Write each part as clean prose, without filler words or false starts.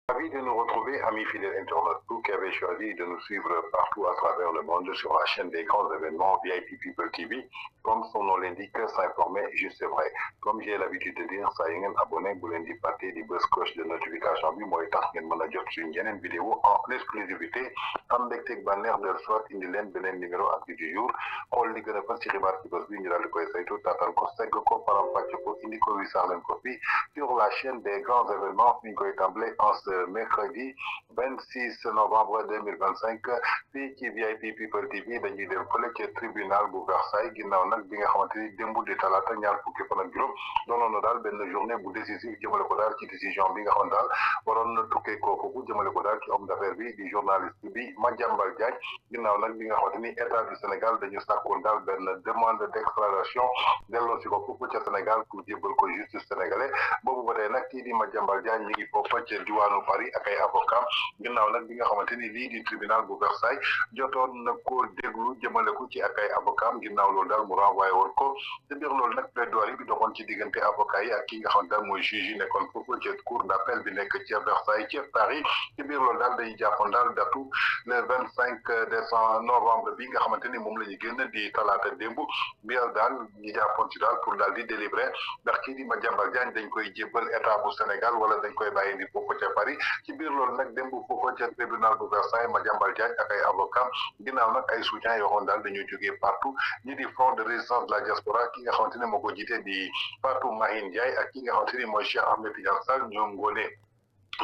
Ravi de nous retrouver, amis fidèles internautes, vous qui avez choisi de nous suivre partout à travers le monde sur la chaîne des grands événements VIP People TV. Comme son nom l'indique, s'informer juste vrai. Comme j'ai l'habitude de dire, ça y est, abonné, vous l'indiquez parti du buzz cloche de notification. Moi, je suis manager sur une vidéo en exclusivité. En lecture bannière de soit indi leen beneen numéro ak du jour xool li gën a fas ci xibaar ci bés bi ñu daal di koy saytu taataan ko segg ko faram fàcce ko indi ko wisaar leen ko fii sur la chaîne des grands événements fi ñu koy tàmbale en ce mercredi 26 novembre 2025 fii ci VIP People TV dañuy dem fële ci tribunal bu Versailles ginnaaw nag bi nga xamante ni démb di talaata ñaar fukki fan ak juróom doonoon na daal benn journée bu décisive jëmale ko daal ci décision bi nga xam daal waroon na tukkee ko foofu jëmale ko daal ci homme d'affaires bi di journaliste bi Madiambal Diagne ginnaaw nag bi nga xamante ni état du Sénégal dañu sàkkoon daal benn demande d'extradition delloo si ko foofu ca Sénégal pour jébbal ko justice sénégalais boobu ba tey nag kii di Madiambal Diagne mi ngi foofu ca diwaanu Paris ak ay avocat ginnaaw nag bi nga xamante ni lii di tribunal bu Versailles jotoon na ko déglu jëmale ko ci ak ay avocat ginnaaw loolu daal mu renvoyé woon ko te biir loolu nag plaidoirie bi doxoon ci diggante avocat yi ak ki nga xamante daal mooy juge yi nekkoon foofu ca cour d'appel bi nekk ca Versailles ca Paris ci biir loolu daal day jàppoon daal datu le 25 décembre novembre bi nga xamante ni moom la ñu génn di talaata démb bi daal ñu jàppoon ci daal pour daal di délibéré ndax kii di Madiambal Diagne dañ koy jébbal état bu Sénégal wala dañ koy bàyyi di foofu ca Paris ci biir loolu nag démb foofu ca tribunal bu Versailles Madiambal Diagne ak ay avocat ginnaaw nag ay soutien yoo xam daal dañuy jógee partout ñi di front de résistance de la diaspora ki nga xamante ni moo ko jiite di Fatou Mahine Ndiaye ak ki nga xamante ni mooy Cheikh Ahmed Tidiane Sall ñoom Ngoné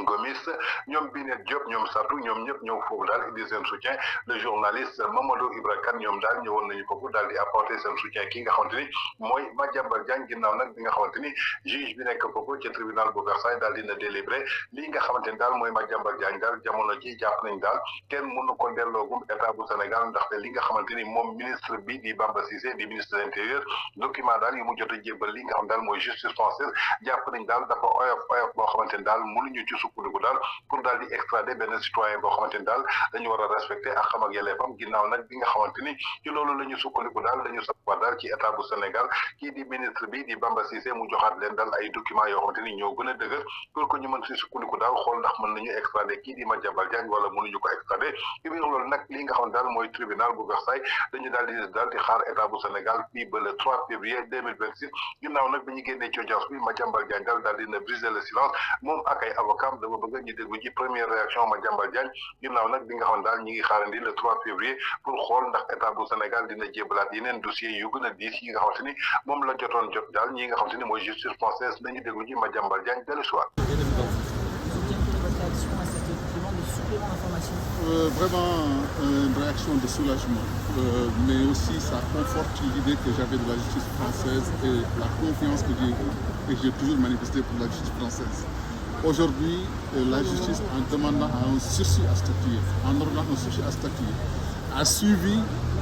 Gomis ñoom Binet Diop ñoom Satou ñoom ñëpp ñëw foofu daal indi seen soutien le journaliste Mamadou Ibra Kane ñoom daal ñëwoon nañu foofu daal di apporter seen soutien ki nga xamante ni mooy Madiambal Diagne ginnaaw nag bi nga xamante ni juge bi nekk foofu ci tribunal bu Versailles daal dina délibéré lii nga xamante ni daal mooy Madiambal Diagne daal jamono ji jàpp nañ daal kenn mënu ko delloogum état bu Sénégal ndaxte li nga xamante ni moom ministre bi di Bamba Cissé di ministre de l'intérieur document daal yi mu jot a jébbal li nga xam daal mooy justice française jàpp nañ daal dafa oyof boo xamante ni daal mënuñu ci sukkandiku daal pour daal di extrader benn citoyen boo xamante ni daal dañu war a respecter ak xam ak yelleefam ginnaaw nag bi nga xamante ni ci loolu la ñu sukkandiku daal dañu savoir daal ci état bu Sénégal kii di ministre bi di Bamba Cissé mu joxaat leen daal ay documents yoo xamante ni ñoo gën a dëgër pour que ñu mën si sukkandiku daal xool ndax mën nañu extrader kii di Madiambal Diagne wala mënuñu ko extrader ci biir loolu nag li nga xam daal mooy tribunal bu Versailles dañu daal di xaar état bu Sénégal fii ba le 3 février 2026 ginnaaw nag bi ñu génnee ci audience bi Madiambal Diagne daal dina briser le silence moom ak ay avocat dama bëgg ñu déglu ci première réaction Madiambal Diagne ginnaaw nag bi nga xam daal ñi ngi xaarandi le 3 février pour xool ndax état bu Sénégal dina jébbalaat yeneen dossiers yu gën a diis yi nga xamante ni moom la jotoon jot daal ñi nga xamante ni mooy justice française nañu déglu ci Madiambal Diagne dellu soir. Vraiment une réaction de soulagement, mais aussi ça conforte l'idée que j'avais de la justice française et la confiance que j'ai toujours manifestée pour la justice française. Aujourd'hui, la justice, en demandant un sursis à statuer, en ordonnant un sursis à statuer, a suivi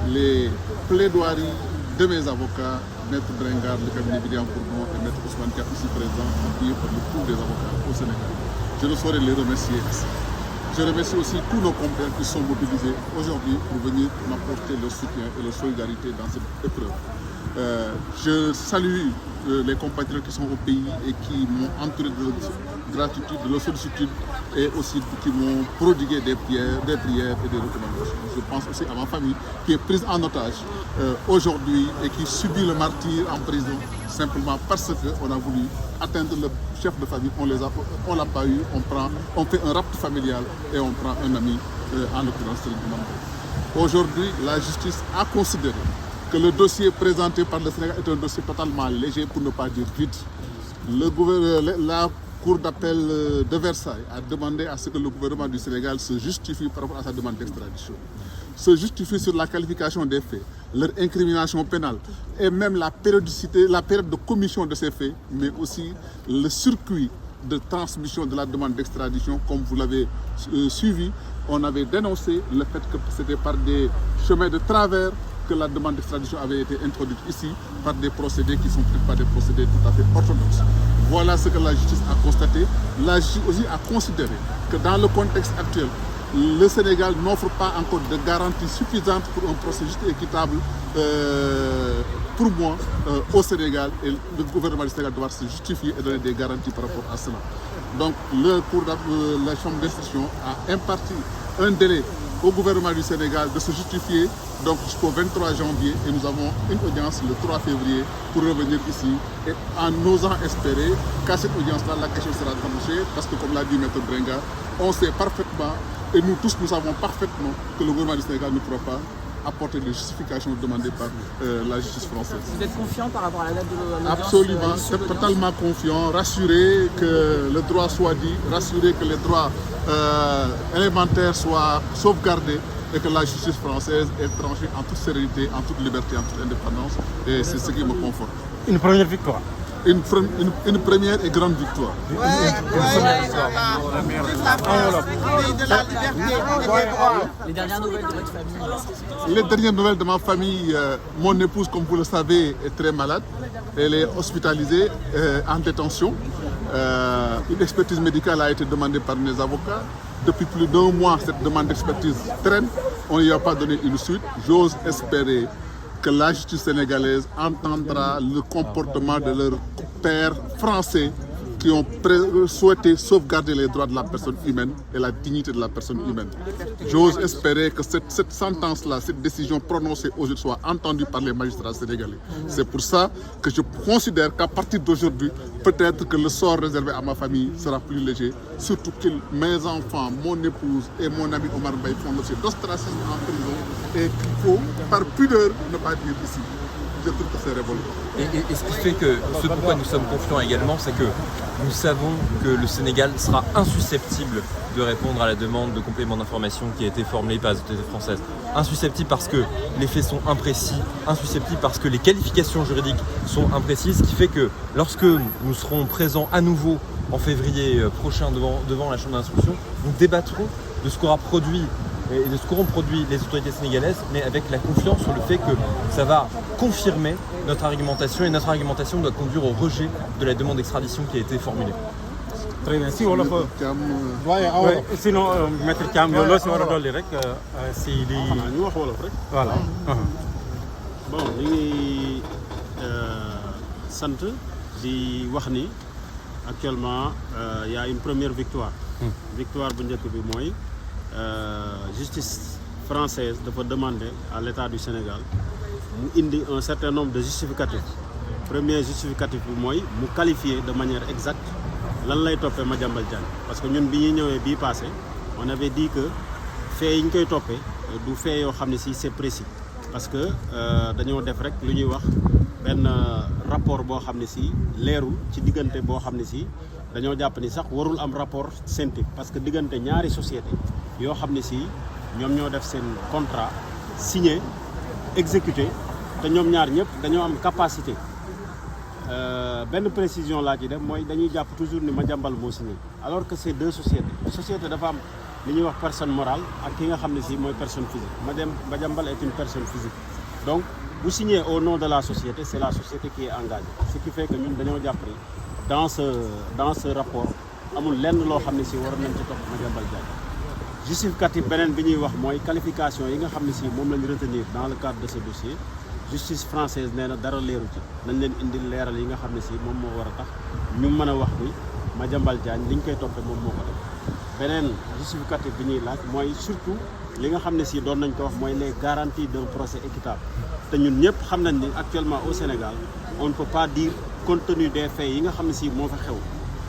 les plaidoiries de mes avocats, Maître Bringard, le cabinet William Bourdon et Maître Ousmane Dia, ici présent, appuyé par le pool des avocats au Sénégal. Je ne saurais les remercier ici. Je remercie aussi tous nos confrères qui sont mobilisés aujourd'hui pour venir m'apporter leur soutien et leur solidarité dans cette épreuve. Je salue les compatriotes qui sont au pays et qui m'ont entouré de leur gratitude, de leur sollicitude et aussi qui m'ont prodigué des prières et des recommandations. Je pense aussi à ma famille qui est prise en otage aujourd'hui et qui subit le martyre en prison simplement parce qu'on a voulu atteindre le chef de famille, on l'a pas eu, on fait un rapt familial et on prend un ami, en l'occurrence Serigne Imam. Aujourd'hui, la justice a considéré que le dossier présenté par le Sénégal est un dossier totalement léger, pour ne pas dire vide. La Cour d'appel de Versailles a demandé à ce que le gouvernement du Sénégal se justifie par rapport à sa demande d'extradition. Se justifie sur la qualification des faits, leur incrimination pénale et même la périodicité, la période de commission de ces faits, mais aussi le circuit de transmission de la demande d'extradition. Comme vous l'avez suivi, on avait dénoncé le fait que c'était par des chemins de travers que la demande d'extradition avait été introduite ici par des procédés qui ne sont peut-être pas des procédés tout à fait orthodoxes. Voilà ce que la justice a constaté. La justice aussi a considéré que dans le contexte actuel, le Sénégal n'offre pas encore de garanties suffisantes pour un procès juste et équitable pour moi, au Sénégal, et le gouvernement du Sénégal doit se justifier et donner des garanties par rapport à cela. Donc, la Chambre d'instruction a imparti un délai au gouvernement du Sénégal de se justifier donc jusqu'au 23 janvier et nous avons une audience le 3 février pour revenir ici et en osant espérer qu'à cette audience-là, la question sera tranchée parce que comme l'a dit Maître Brenga, on sait parfaitement et nous tous nous savons parfaitement que le gouvernement du Sénégal ne pourra pas apporter les justifications demandées par la justice française. Vous êtes confiant par rapport à la date de l'audience? Absolument, c'est totalement confiant, rassuré que le droit soit dit, rassuré que les droits élémentaires soient sauvegardés et que la justice française est tranchée en toute sérénité, en toute liberté, en toute indépendance. Et c'est ce qui me conforte. Une première victoire. Une première et grande victoire. Les dernières nouvelles de votre famille? Les dernières nouvelles de ma famille, mon épouse, comme vous le savez, est très malade. Elle est hospitalisée en détention. Une expertise médicale a été demandée par mes avocats. Depuis plus d'1 mois, cette demande d'expertise traîne. On n'y a pas donné une suite. J'ose espérer que la justice sénégalaise entendra le comportement de leurs pères français qui ont souhaité sauvegarder les droits de la personne humaine et la dignité de la personne humaine. J'ose espérer que cette sentence-là, cette décision prononcée aujourd'hui soit entendue par les magistrats sénégalais. C'est pour ça que je considère qu'à partir d'aujourd'hui, peut-être que le sort réservé à ma famille sera plus léger, surtout que mes enfants, mon épouse et mon ami Omar Mbaye font l'objet d'ostracisme en prison et qu'il faut, par pudeur, ne pas dire ici. Je trouve que c'est révoltant. Et ce qui fait que ce pourquoi nous sommes confiants également, c'est que nous savons que le Sénégal sera insusceptible de répondre à la demande de complément d'information qui a été formulée par les autorités françaises. Insusceptible parce que les faits sont imprécis, insusceptible parce que les qualifications juridiques sont imprécises, ce qui fait que lorsque nous serons présents à nouveau en février prochain devant la Chambre d'instruction, nous débattrons de ce qu'aura produit et de ce qu'auront produit les autorités sénégalaises, mais avec la confiance sur le fait que ça va confirmer notre argumentation et notre argumentation doit conduire au rejet de la demande d'extradition qui a été formulée. Très bien. Si on le fait. Sinon, Maître Thiam, yow loo si war a dolli rek si lii. xanaa ñu wax wolof rek. Voilà. Bon ñu ngi sant di wax ni actuellement y a une première victoire. Victoire bu njëkk bi mooy. Justice française dafa demander à l'État du Sénégal mu indi un certain nombre de justificatifs. Premier justificatif bi mooy mu qualifier de manière exacte lan lay toppee Madiambal Diagne parce que ñun bi ñuy ñëwee bii passé on avait dit que fait yi ñu koy toppee du fait yoo xam ne si c'est précis parce que dañoo def rek lu ñuy wax benn rapport boo xam ne si leerul ci diggante boo xam ne si dañoo jàpp ni sax warul am rapport scientifique parce que diggante ñaari société yoo xam ne si ñoom ñoo def seen contrat signé exécuté te ñoom ñaar ñëpp dañoo am capacité benn précision laa ci def mooy dañuy jàpp toujours ni Madiambal moo signé alors que c'est deux sociétés dafa am li ñuy wax personne morale ak ki nga xam ne si mooy personne physique Madiambal est une personne physique donc bu signé au nom de la société c'est la société qui est engagée ce qui fait que ñun dañoo jàpp ni dans ce rapport amul lenn loo xam ne si waroon nañ ci topp Madiambal Diagne justificatif beneen bi ñuy wax mooy qualification yi nga xam ne si moom lañ retenir dans le cadre de ce dossier justice française nee na dara leeru ci nañ leen indil leeral yi nga xam ne si moom moo war a tax ñu mën a wax ni Madiambal Diagne li ñu koy toppee moom moo ko def beneen justificatif bi ñuy laaj mooy surtout li nga xam ne si doon nañ ko wax mooy les garanties d'un procès équitable te ñun ñëpp xam nañ ni actuellement au Sénégal on ne peut pas dire compte tenu des faits yi nga xam ne si moo fa xew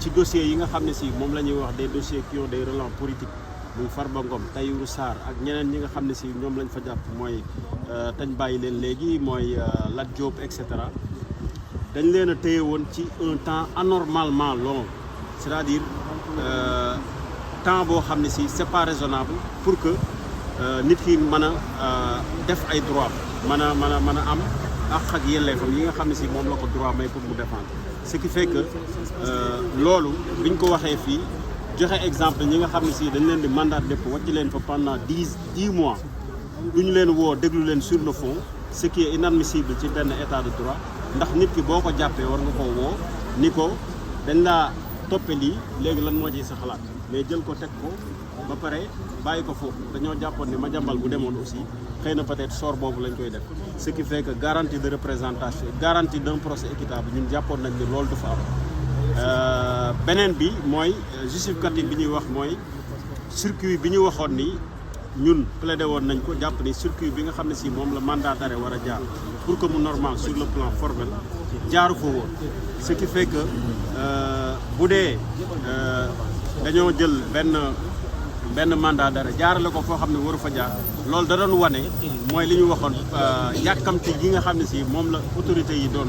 ci dossiers yi nga xam ne si moom la ñuy wax des dossiers qui ont des relents politiques muy Farba Ngom Tahirou Sarr ak ñeneen ñi nga xam ne si ñoom lañ fa jàpp mooy tañ bàyyi leen léegi mooy Lat Diop et cetera dañ leen a téye woon ci un temps anormalement long c'est-à-dire temps boo xam ne si c'est pas raisonnable pour que nit ki mën a def ay droit mën a am àq ak yelleefam yi nga xam ne si moom la ko droit may pour mu défendre ce qui fait que loolu biñ ko waxee fii joxe exemple ñi nga xam ne si dañ leen di mandat de dépôt wàcc leen fa pendant 10 mois duñu leen woo déglu leen sur le fond ce qui est inadmissible ci benn état de droit ndax nit ki boo ko jàppee war nga ko woo ni ko dañ laa toppe lii léegi lan moo ci sa xalaat mais jël ko teg ko ba pare bàyyi ko foofu dañoo jàppoon ne Madiambal bu demoon aussi xëy na peut-être sort boobu lañ koy def ce qui fait que garantie de représentation garantie d'un procès équitable ñun jàppoon nañ ni loolu du fa am beneen bi mooy justificatif bi ñuy wax mooy circuit bi ñu waxoon ni ñun plaidé woon nañ ko jàpp ni circuit bi nga xam ne si moom la mandat d'arrêt war a jaar pour que mu normal sur le plan formel jaaru ko woon ce qui fait que bu dee dañoo jël benn mandat d'arrêt jaarale ko foo xam ne waru fa jaar loolu da doon wane mooy li ñu waxoon yàkkamti yi nga xam ne si moom la autorités yi doon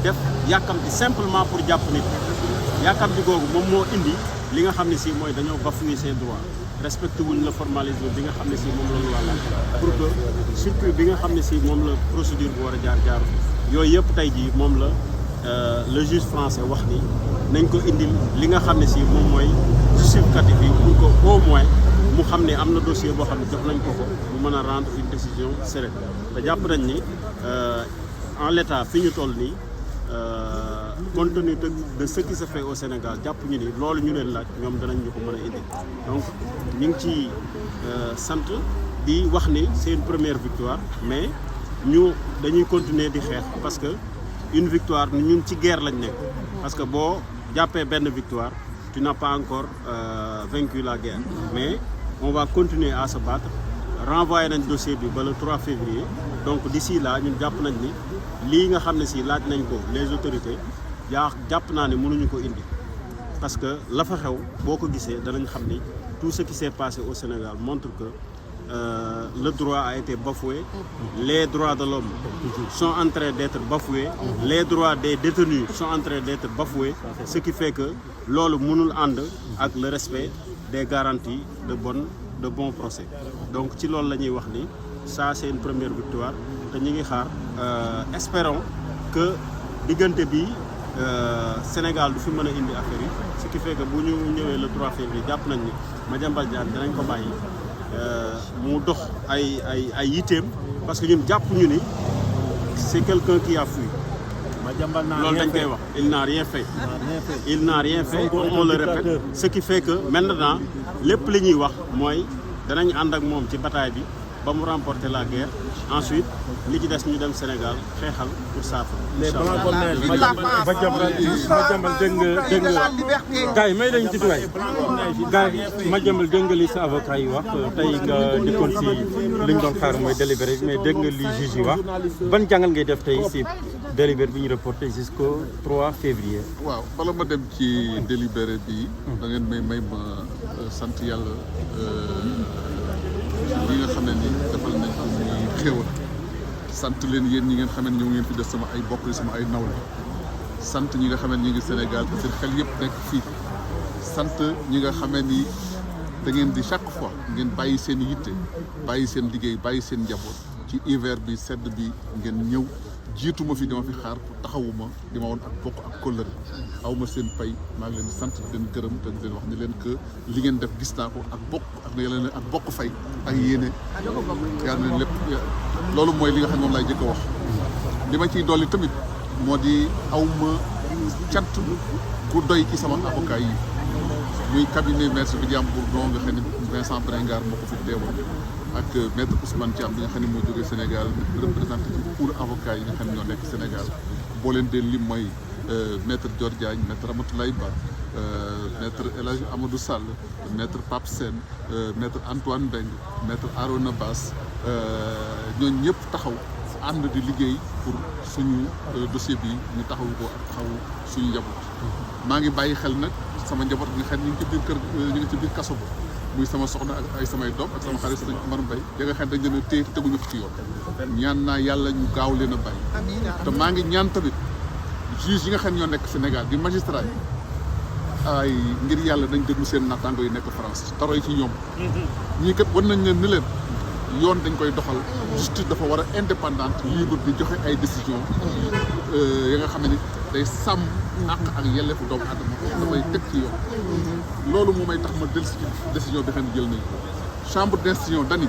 def yàkkamti simplement pour jàpp nit yàkkamti googu moom moo indi li nga xam ne si mooy dañoo bafouer ses droits respecté wuñ le formalisme bi nga xam ne si moom la ñu wàlla pour que circuit bi nga xam ne si moom la procédure bu war a jaar yooyu yëpp tey jii moom la le juge français wax ni nañ ko indil li nga xam ne si moom mooy justificatif yi pour que au moins mu xam ne am na dossier boo xam ne jox nañ ko mu mën a rendre une décision sereine te jàpp nañ ni en l'état fi ñu toll nii compte tenu de ce qui se fait au Sénégal jàpp ñu ni loolu ñu leen laaj ñoom danañ ñu ko mën a indi donc ñu ngi ci sant di wax ni c'est une première victoire mais ñu dañuy continuer di xeex parce que une victoire ñun ci guerre lañ nekk parce que boo jàppee benn victoire tu n'as pas encore vaincu la guerre mais on va continuer à se battre renvoyer nañ dossier bi ba le 3 février donc d'ici là ñun jàpp nañ ni lii nga xam ne si laaj nañ ko les autorités jàpp naa ne mënuñu ko indi parce que la fa xew boo ko gisee danañ xam ni tout ce qui s'est passé au Sénégal montre que le droit a été bafoué, les droits de l'homme sont en train d'être bafoués, les droits des détenus sont en train d'être bafoués, ce qui fait que loolu mënul ànd ak le respect des garanties de bon procès. Donc ci loolu la ñuy wax ni ça c'est une première victoire te ñu ngi xaar espérons que diggante bi Sénégal du fi mën a indi affaire yi ce qui fait que bu ñu ñëwee le 3 février jàpp nañ ni Madiambal Diagne dinañ ko bàyyi mu dox ay yitteem parce que ñun jàpp ñu ni c'est quelqu'un qui a fui. loolu dañ koy wax il n'a rien fait. il n'a rien fait on le répète ce qui fait que maintenant lépp li ñuy wax mooy danañ ànd ak moom ci bataille bi ba mu remporter la guerre ensuite li ci des ñu dem Sénégal xeexal pour saafara. les blancs colonels Madiambal dégg nga gars yi may dañ ci tuwaay gars yi Madiambal dégg nga li sa avocat yi wax tey nga dikkoon si li ñu doon xaar mooy délibéré mais dégg nga li juge yi wax ban jàngal ngay def tey si délibéré bi ñu reporté jusqu'au 3 février. waaw bala ma dem ci délibéré bi da ngeen may ma sant yàlla li nga xam ne ni defal nañ ko muy xéewal sant leen yéen ñi ngeen xam ne ñëw ngeen fi def sama ay bokk yi sama ay nawle sant ñi nga xam ne ñi ngi Sénégal te seen xel yëpp nekk fii sant ñi nga xam ne ni da ngeen di chaque fois ngeen bàyyi seen yitte bàyyi seen liggéey bàyyi seen njaboot ci hiver bi sedd bi ngeen ñëw jiitu ma fi dama fi xaar pour taxawuma di ma woon ak bokk ak kóllëre aw ma seen pay maa ngi leen di sant di leen gërëm te di leen wax ni leen que li ngeen def gis naa ko ak bokk ak leen ak bokk fay ak yéene yàlla leen lépp loolu mooy li nga xam ne moom laay jëkk a wax li ma ciy dolli tamit moo di aw ma cant ku doy ci sama avocat yi muy cabinet maître Vidiane Bourdon nga xam ne Vincent Bringard moo ko fi teewal ak maître Ousmane Thiam bi nga xam ne moo jógee Sénégal représenté ci pour avocat yi nga xam ne ñoo nekk Sénégal boo leen dee lim mooy maître Dior Diagne maître Ramatoulaye Ba maître El Hadj Amadou Sall maître Pape Sène maître Antoine Mbengue maître Arona Bass ñooñu ñëpp taxaw ànd di liggéey pour suñu dossier bi ñu taxaw ko ak taxaw suñu njaboot maa ngi bàyyi xel nag sama njaboot bi nga xam ne ñu ngi ci biir kër ñu ngi ci biir kaso ba muy sama soxna ak ay samay doom ak sama xarit sëñ Amar Mbaye ya nga xam ne dañ leen a téye teguñu ko ci yoon ñaan naa yàlla ñu gaaw leen a bàyyi te maa ngi ñaan tamit juge yi nga xam ne ñoo nekk Sénégal di magistrat yi ay ngir yàlla dañ déglu seen naataango yi nekk France taroy ci ñoom ñii kat war nañ leen ni leen yoon dañ koy doxal justice dafa war a indépendante libre di joxe ay décision ya nga xam ne ni day sàmm àq ak yelleefu doomu adama dafay teg ci yoon loolu moo may tax ma dellu si décision bi xam ne jël nañ ko chambre d'instruction dani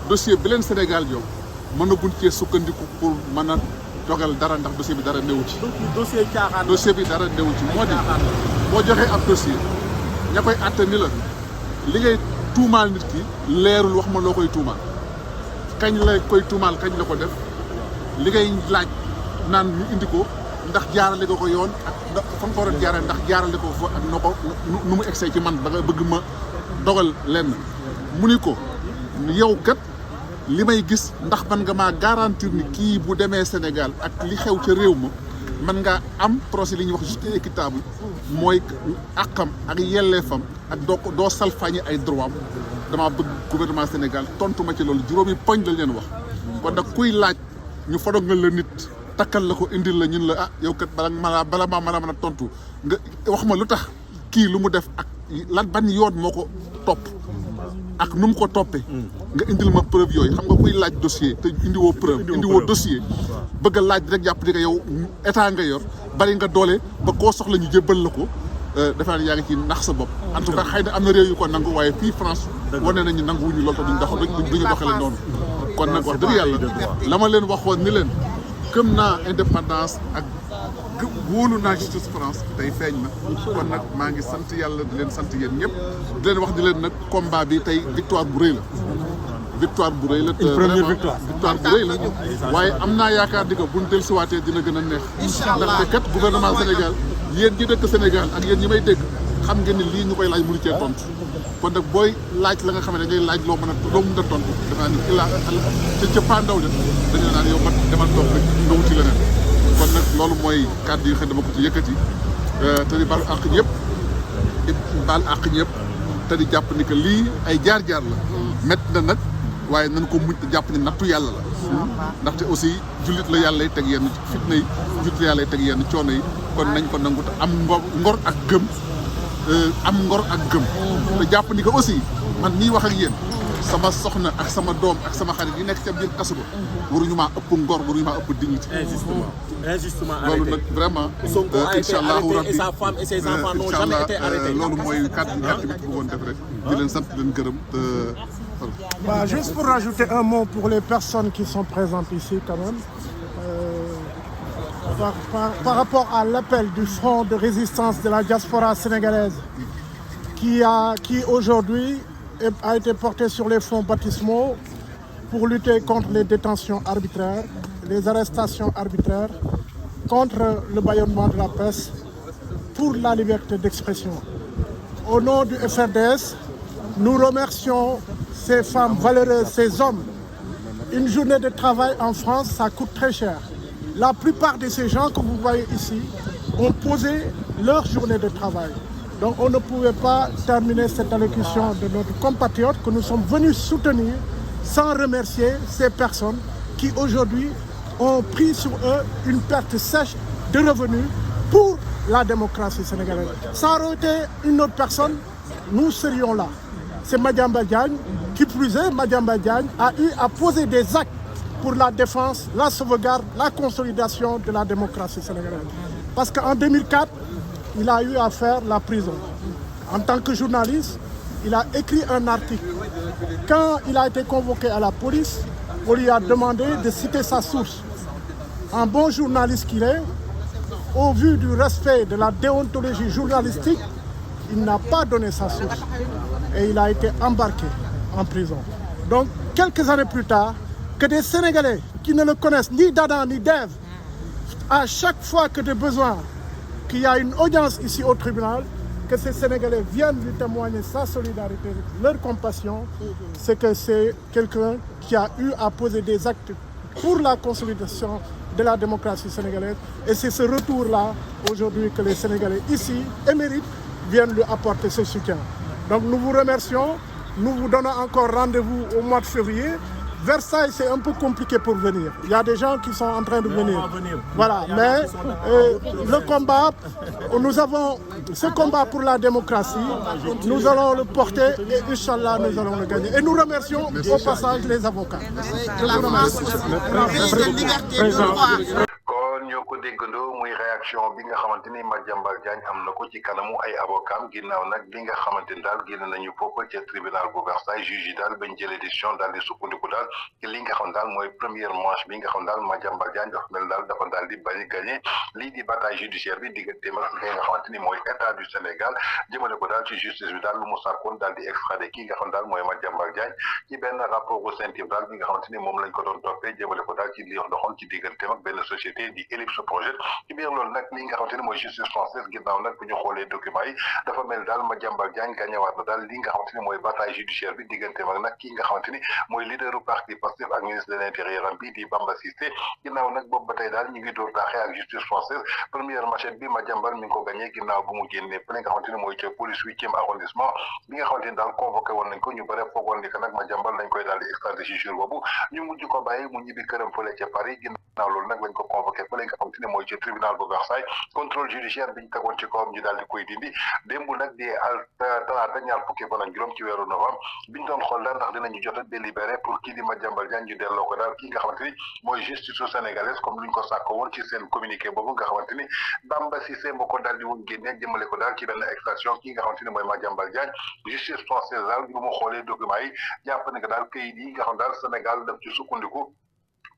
dossier bi leen Sénégal yow mën a gun cee sukkandiku pour mën a dogal dara ndax dossier bi dara newu ci dossier bi dara newu ci moo di boo joxee ab dossier ña koy àtte ni la li ngay tuumaal nit ki leerul wax ma loo koy tuumaal kañ la koy tuumaal kañ la ko def li ngay laaj naan ñu indi ko ndax jaarale ko yoon ak fa nga ko war a jaarale ndax jaarale ko fa ak no ko nu mu egsee ci man da nga bëgg ma dogal lenn mu ni ko yow kat li may gis ndax man nga maa garantir ni kii bu demee Sénégal ak li xew ca réew ma man nga am procès li ñuy wax juste et équitable mooy àqam ak yelleefam ak doo salfaañi ay droit am dama bëgg gouvernement Sénégal tontu ma ci loolu juróomi poñ lañ leen wax kon nag kuy laaj ñu fodogal la nit takkal la ko indil la ñun la ah yow kat bala maa mën a tontu nga wax ma lu tax kii lu mu def ak lan ban yoon moo ko topp ak nu mu ko toppee nga indil ma preuve yooyu xam nga kuy laaj dossier te indiwoo preuve indiwoo dossier bëgg a laaj rek jàpp ni que yow état nga yor bari nga doole ba koo soxla ñu jébbal la ko defe naa yaa ngi ci nax sa bopp en tout cas xëy na am na réew yu ko nangu waaye fii France wane nañu nanguwuñu loolu te duñu doxale noonu kon nag wax dëgg yàlla la ma leen waxoon ni leen gëm naa indépendance ak wóolu naa justice France tey feeñ na kon nag maa ngi sant yàlla di leen sant yéen ñëpp di leen wax di leen nag combat bi tey victoire bu rëy la victoire bu rëy la te première victoire bu rëy la waaye am naa yaakaar di ko buñ dellusiwaatee dina gën a neex ndaxte kat gouvernement Sénégal yéen ñi dëkk Sénégal ak yéen ñi may dégg xam ngeen ni lii ñu koy laaj mënu cee tontu kon nag booy laaj la nga xam ne ngay laaj loo mën a tontu dafa naa ni ca pandaw de dañu naan yow mat demal toog rek nga wuti leneen kon nag loolu mooy kàddu yi xam ne dama ko ci yëkkati te di baal àq ñëpp te di jàpp ni que lii ay jaar-jaar la métti na nag waaye nañ ko muñ te jàpp ni nattu yàlla la ndaxte aussi jullit la yàlla lay teg yenn fitna yi jullit la yàlla lay teg yenn coono yi kon nañ ko nangu te am ngor ak gëm te jàpp ni que aussi man nii wax ak yéen sama soxna ak sama doom ak sama xarit yi nekk ca biir kaso ba waruñu maa ëpp ngor waruñu maa ëpp dignité injustement loolu nag vraiment incha allahu rabbi et sa femme et ses enfants n'ont jamais été arrêtés. loolu mooy kàddu bi bëggoon def rek di leen sant di leen gërëm te Bah, juste pour rajouter un mot pour les personnes qui sont présentes ici quand même, par rapport à l'appel du Front de résistance de la diaspora sénégalaise qui aujourd'hui a été porté sur les fonds baptismaux pour lutter contre les détentions arbitraires, les arrestations arbitraires, contre le bâillonnement de la presse, pour la liberté d'expression. Au nom du FRDS, nous remercions ces femmes valeureuses, ces hommes. Une journée de travail en France, ça coûte très cher. La plupart de ces gens que vous voyez ici ont posé leur journée de travail. Donc on ne pouvait pas terminer cette allocution de notre compatriote que nous sommes venus soutenir sans remercier ces personnes qui aujourd'hui ont pris sur eux une perte sèche de revenus pour la démocratie sénégalaise. Ça aurait été une autre personne, nous serions là. C'est Madiambal Diagne, qui plus est, Madiambal Diagne a eu à poser des actes pour la défense, la sauvegarde, la consolidation de la démocratie sénégalaise. Parce qu'en 2004, il a eu à faire la prison. En tant que journaliste, il a écrit un article. Quand il a été convoqué à la police, on lui a demandé de citer sa source. Un bon journaliste qu'il est, au vu du respect de la déontologie journalistique, il n'a pas donné sa source. Et il a été embarqué en prison. Donc, quelques années plus tard, que des Sénégalais qui ne le connaissent ni d'Adam ni d'Ève, à chaque fois que de besoin, qu'il y a une audience ici au tribunal, que ces Sénégalais viennent lui témoigner sa solidarité, leur compassion, c'est que c'est quelqu'un qui a eu à poser des actes pour la consolidation de la démocratie sénégalaise. Et c'est ce retour-là, aujourd'hui, que les Sénégalais ici, émérites, viennent lui apporter ce soutien. Donc nous vous remercions, nous vous donnons encore rendez-vous au mois de février. Versailles, c'est un peu compliqué pour venir. Il y a des gens qui sont en train de venir. Voilà, mais le combat, nous avons ce combat pour la démocratie, nous allons le porter et Inch'Allah, nous allons le gagner. Et nous remercions au passage les avocats. Je vous remercie. déggandoo muy réaction bi nga xamante ni Madiambal Diagne am na ko ci kanamu ay avocat ginnaaw nag bi nga xamante ni daal génn nañu foofu ca tribunal bu Versailles juge yi daal bañ jëlee décision daal di sukkandiku daal ci li nga xam daal mooy première manche bi nga xam daal Madiambal Diagne dafa mel daal dafa daal di bañ gagné lii di bataille judiciaire bi digganteem ak li nga xamante ni mooy état du Sénégal jëmale ko daal ci justice bi daal lu mu sàkkoon daal di extradé kii nga xam daal mooy Madiambal Diagne ci benn rapport bu CENTIF daal bi nga xamante ni moom lañ ko doon toppee jëmale ko daal ci li doxoon ci digganteem ak benn société di Ellipse Projet ci biir loolu nag li nga xamante ni mooy justice française ginnaaw nag bu ñu xoolee documents yi dafa mel daal Madiambal Diagne gagnéwaat na daal li nga xamante ni mooy bataille judiciaire bi digganteem ak nag kii nga xamante ni mooy leaderu parti Pastef ak ministre de l'intérieur am bi di Bamba Cissé ginnaaw nag boobu ba tey daal ñu ngi door daaxee ak justice française première machette bi Madiambal mi ngi ko gagné ginnaaw bu mu génnee li nga xamante ni mooy ca police 8e arrondissement bi nga xamante ni daal convoqué woon nañ ko ñu bëre foogoon ni que nag Madiambal dañ koy daal di extradé ci jour boobu ñu mujj ko bàyyi mu ñibbi këram fële ca Paris ginnaaw loolu nag lañ ko convoqué fële nga xamante ni mooy ca tribunal bu Versailles contrôle judiciaire biñ tegoon ci kawam ñu daal di koy dindi démb nag di talaata ñaar fukki fan ak juróom ci weeru novembre biñ doon xool daal ndax dinañu jot a délibéré pour kii di Madiambal Diagne ñu delloo ko daal kii nga xamante ni mooy justice sénégalaise comme luñ ko sàkko woon ci seen communiqué boobu nga xamante ni Bamba Cissé moo ko daal di woon génne jëmale ko daal ci benn extraction kii nga xamante ni mooy Madiambal Diagne justice française daal bu mu xoolee documents yi jàpp ne que daal kayit yi nga xam daal Sénégal daf ci sukkandiku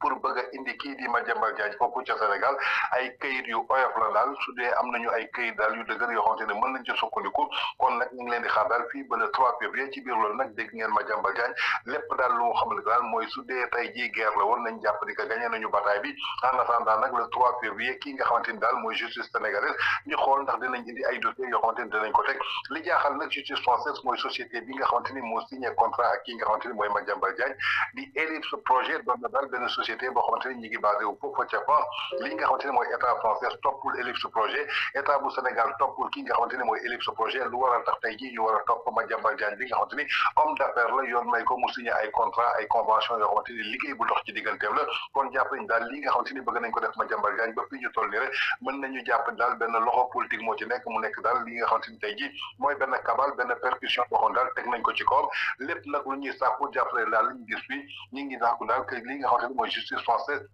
pour bëgg a indi kii di Madiambal Diagne foofu ca Sénégal ay kayit yu oyof la daal su dee am nañu ay kayit daal yu dëgër yoo xamante ne mën nañ ci sukkandiku kon nag ñu ngi leen di xaar daal fii ba le 3 février ci biir loolu nag dégg ngeen Madiambal Diagne lépp daal lu mu xam ne daal mooy su dee tey jii guerre la woon nañ jàpp ni que gagné nañu bataille bi en attendant nag le 3 février kii nga xamante ni daal mooy justice sénégalaise ñu xool ndax dinañ indi ay dossiers yoo xamante ni dinañ ko teg li jaaxal nag justice française mooy société bi nga xamante ni moo signé contrat ak kii nga xamante ni mooy Madiambal Diagne di Ellipse Projet doon na daal benn société boo xamante ni ñi ngi basé wu foofu ca France li nga xamante ni mooy état français toppul Ellipse Projet état bu Sénégal toppul kii nga xamante ni mooy Ellipse Projet lu waral tax tey jii ñu war a topp Madiambal Diagne bi nga xamante ni homme d'affaires la yoon may ko mu signé ay contrat ay convention yoo xamante ni liggéey bu dox ci digganteem la kon jàpp nañ daal li nga xamante ni bëgg nañ ko def Madiambal Diagne ba fii ñu toll nii rek mën nañu jàpp daal benn loxo politique moo ci nekk mu nekk daal li nga xamante ni tey jii mooy benn cabale benn percussion waxoon daal teg nañ ko ci kawam lépp nag lu ñuy sàkku jàppale daal li ñu gis fii ñu ngi sàkku daal que li nga xamante ni mooy justice française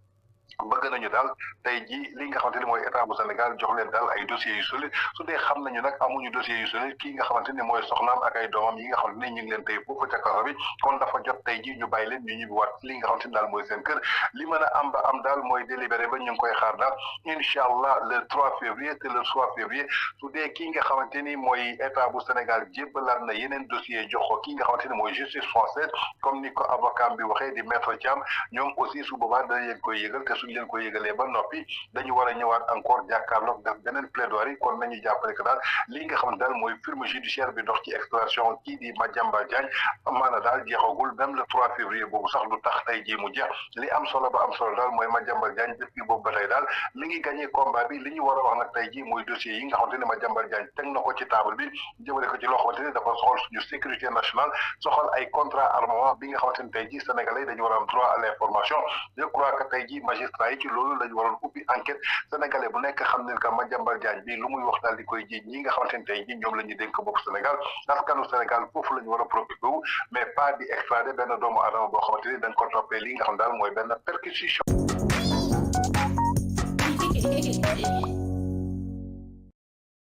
bëgg nañu daal tey jii li nga xamante ni mooy état bu Sénégal jox leen daal ay dossiers yu solide su dee xam nañu nag amuñu dossiers yu solide kii nga xamante ni mooy soxnaam ak ay doomam yi nga xamante ni ñu ngi leen tey foofu ca kaso bi kon dafa jot tey jii ñu bàyyi leen ñu ñibbiwaat li nga xamante ni daal mooy seen kër li mën a am ba am daal mooy délibéré ba ñu ngi koy xaar daal incha allah le 3 février te le 3 février su dee kii nga xamante ni mooy état bu Sénégal jébbalaat na yeneen dossier jox ko kii nga xamante ni mooy justice française comme ni ko avocat bi waxee di maître Thiam ñoom aussi su boobaa dañ leen koy yëgal te suñ leen ko yëgalee ba noppi dañu war a ñëwaat encore jàkkaarloog def beneen plaidoirie kon nañu jàppale que daal lii nga xam ne daal mooy firme judiciaire bi dox ci extradition kii di Madiambal Diagne amaana daal jeexagul même le 3 février boobu sax du tax tey jii mu jeex li am solo ba am solo daal mooy Madiambal Diagne depuis boobu ba tey daal mi ngi gagné combat bi li ñu war a wax nag tey jii mooy dossier yi nga xamante ne Madiambal Diagne teg na ko ci table bi jëmale ko ci loo xamante ne dafa soxal suñu sécurité nationale soxal ay contrat armement bi nga xamante ne tey jii sénégalais dañu war a am droit à l'information je crois que tey jii magistrat yi ci loolu lañu waroon ubbi enquête sénégalais bu nekk xam ne que Madiambal Diagne bi lu muy wax daal di koy ji ñi nga xamante ne tey jii ñoom la ñuy dénk bopp Sénégal askanu Sénégal foofu la ñu war a profité wu mais pas di extrader benn doomu aadama boo xamante ni dañ ko toppee li nga xam daal mooy benn perquisition